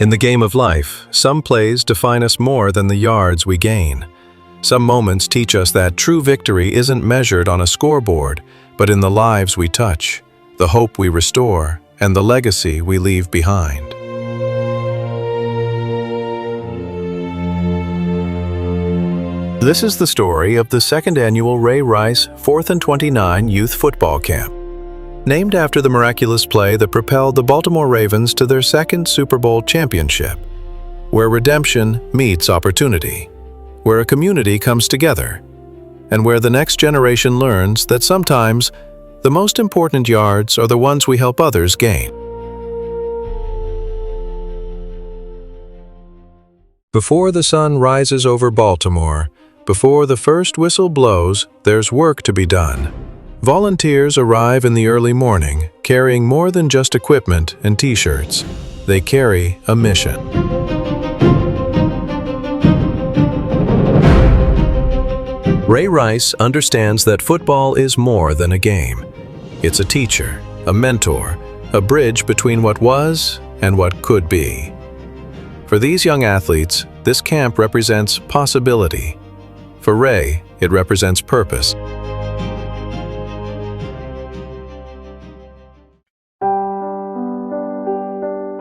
In the game of life, some plays define us more than the yards we gain. Some moments teach us that true victory isn't measured on a scoreboard, but in the lives we touch, the hope we restore, and the legacy we leave behind. This is the story of the second annual Ray Rice 4th and 29 Youth Football Camp, named after the miraculous play that propelled the Baltimore Ravens to their second Super Bowl championship, where redemption meets opportunity, where a community comes together, and where the next generation learns that sometimes the most important yards are the ones we help others gain. Before the sun rises over Baltimore, before the first whistle blows, there's work to be done. Volunteers arrive in the early morning, carrying more than just equipment and t-shirts. They carry a mission. Ray Rice understands that football is more than a game. It's a teacher, a mentor, a bridge between what was and what could be. For these young athletes, this camp represents possibility. For Ray, it represents purpose.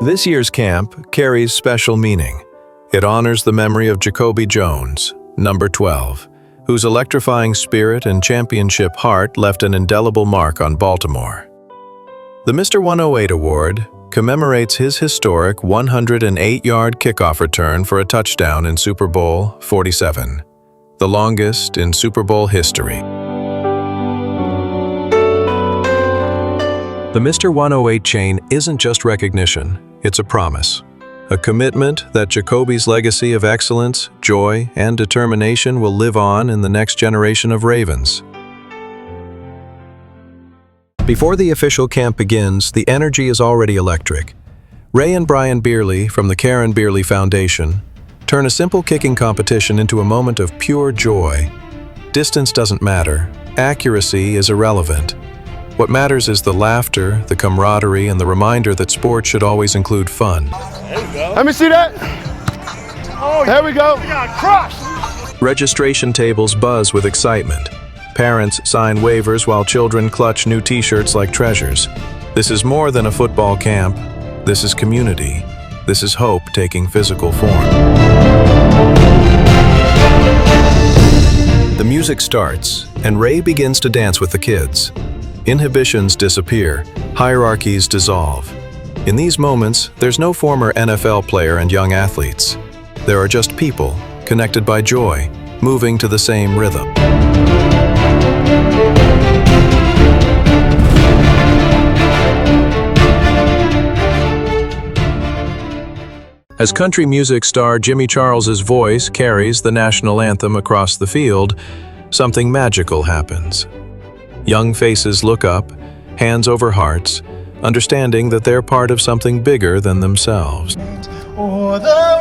This year's camp carries special meaning. It honors the memory of Jacoby Jones, number 12, whose electrifying spirit and championship heart left an indelible mark on Baltimore. The Mr. 108 Award commemorates his historic 108-yard kickoff return for a touchdown in Super Bowl 47, the longest in Super Bowl history. The Mr. 108 chain isn't just recognition, it's a promise. A commitment that Jacoby's legacy of excellence, joy, and determination will live on in the next generation of Ravens. Before the official camp begins, the energy is already electric. Ray and Brian Beerley from the Karen Beerley Foundation turn a simple kicking competition into a moment of pure joy. Distance doesn't matter. Accuracy is irrelevant. What matters is the laughter, the camaraderie, and the reminder that sports should always include fun. There we go. Let me see that. Oh, there we go. We got crushed. Registration tables buzz with excitement. Parents sign waivers while children clutch new t-shirts like treasures. This is more than a football camp. This is community. This is hope taking physical form. The music starts, and Ray begins to dance with the kids. Inhibitions disappear, hierarchies dissolve. In these moments, there's no former NFL player and young athletes. There are just people, connected by joy, moving to the same rhythm. As country music star Jimmy Charles's voice carries the national anthem across the field, something magical happens. Young faces look up, hands over hearts, understanding that they're part of something bigger than themselves. O'er the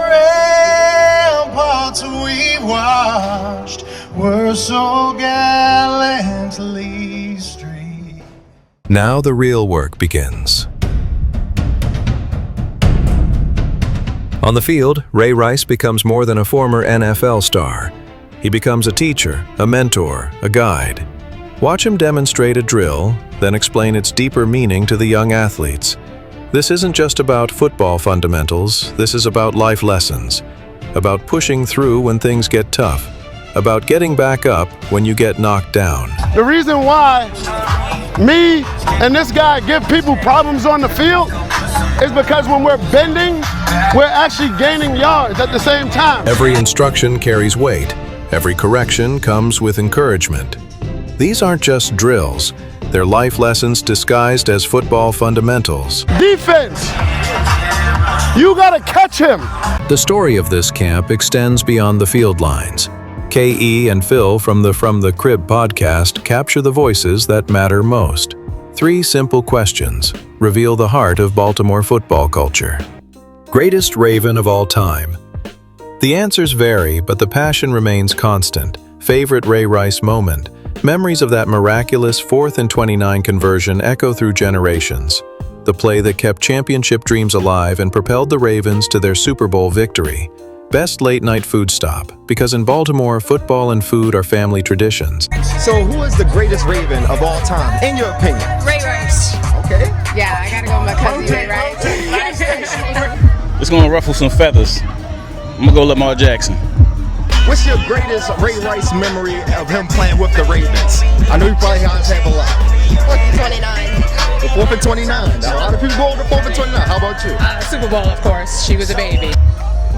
ramparts we watched were so gallantly streaked. Now the real work begins. On the field, Ray Rice becomes more than a former NFL star. He becomes a teacher, a mentor, a guide. Watch him demonstrate a drill, then explain its deeper meaning to the young athletes. This isn't just about football fundamentals, this is about life lessons, about pushing through when things get tough, about getting back up when you get knocked down. The reason why me and this guy give people problems on the field is because when we're bending, we're actually gaining yards at the same time. Every instruction carries weight. Every correction comes with encouragement. These aren't just drills. They're life lessons disguised as football fundamentals. Defense! You gotta catch him! The story of this camp extends beyond the field lines. K.E. and Phil from the Crib podcast capture the voices that matter most. 3 simple questions reveal the heart of Baltimore football culture. Greatest Raven of all time. The answers vary, but the passion remains constant. Favorite Ray Rice moment. Memories of that miraculous 4th and 29 conversion echo through generations. the play that kept championship dreams alive and propelled the Ravens to their Super Bowl victory. Best late-night food stop, because in Baltimore, football and food are family traditions. So who is the greatest Raven of all time, in your opinion? Ray Rice. Okay. Yeah, I gotta go with my cousin Ray Rice. It's gonna ruffle some feathers. I'm gonna go Lamar Jackson. What's your greatest Ray Rice memory of him playing with the Ravens? I know you probably have a lot. 4th and 29. The 4th and 29. Now, a lot of people go over the 4th and 29. How about you? Super Bowl, of course. She was a baby.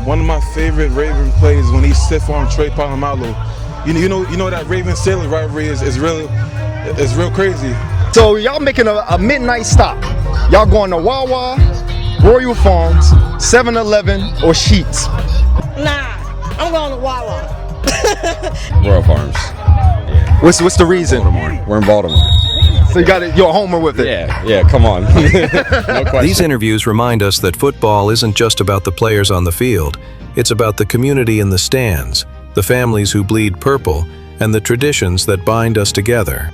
One of my favorite Raven plays when he stiff-armed Trey Polamalu. You know that Raven-Steelers rivalry is real crazy. So y'all making a midnight stop. Y'all going to Wawa, Royal Farms, 7-Eleven, or Sheetz? Nah, I'm going to Wawa. Royal Farms. Yeah. What's the reason? Baltimore. We're in Baltimore. So you got it. You're a homer with it. Yeah. Come on. No question. These interviews remind us that football isn't just about the players on the field. It's about the community in the stands, the families who bleed purple, and the traditions that bind us together.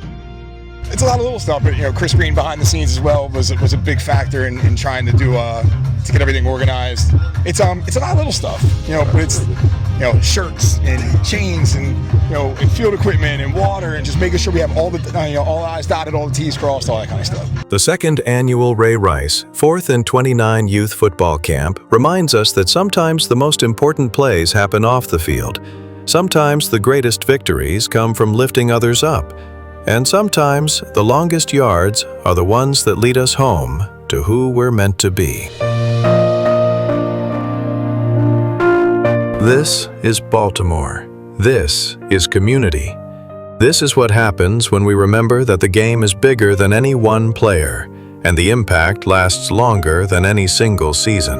It's a lot of little stuff, but Chris Green behind the scenes as well was a big factor in trying to do to get everything organized. It's a lot of little stuff, but it's shirts and chains and and field equipment and water and just making sure we have all the all I's dotted, all the T's crossed, all that kind of stuff. The second annual Ray Rice 4th and 29 Youth Football Camp reminds us that sometimes the most important plays happen off the field. Sometimes the greatest victories come from lifting others up. And sometimes the longest yards are the ones that lead us home to who we're meant to be. This is Baltimore. This is community. This is what happens when we remember that the game is bigger than any one player, and the impact lasts longer than any single season.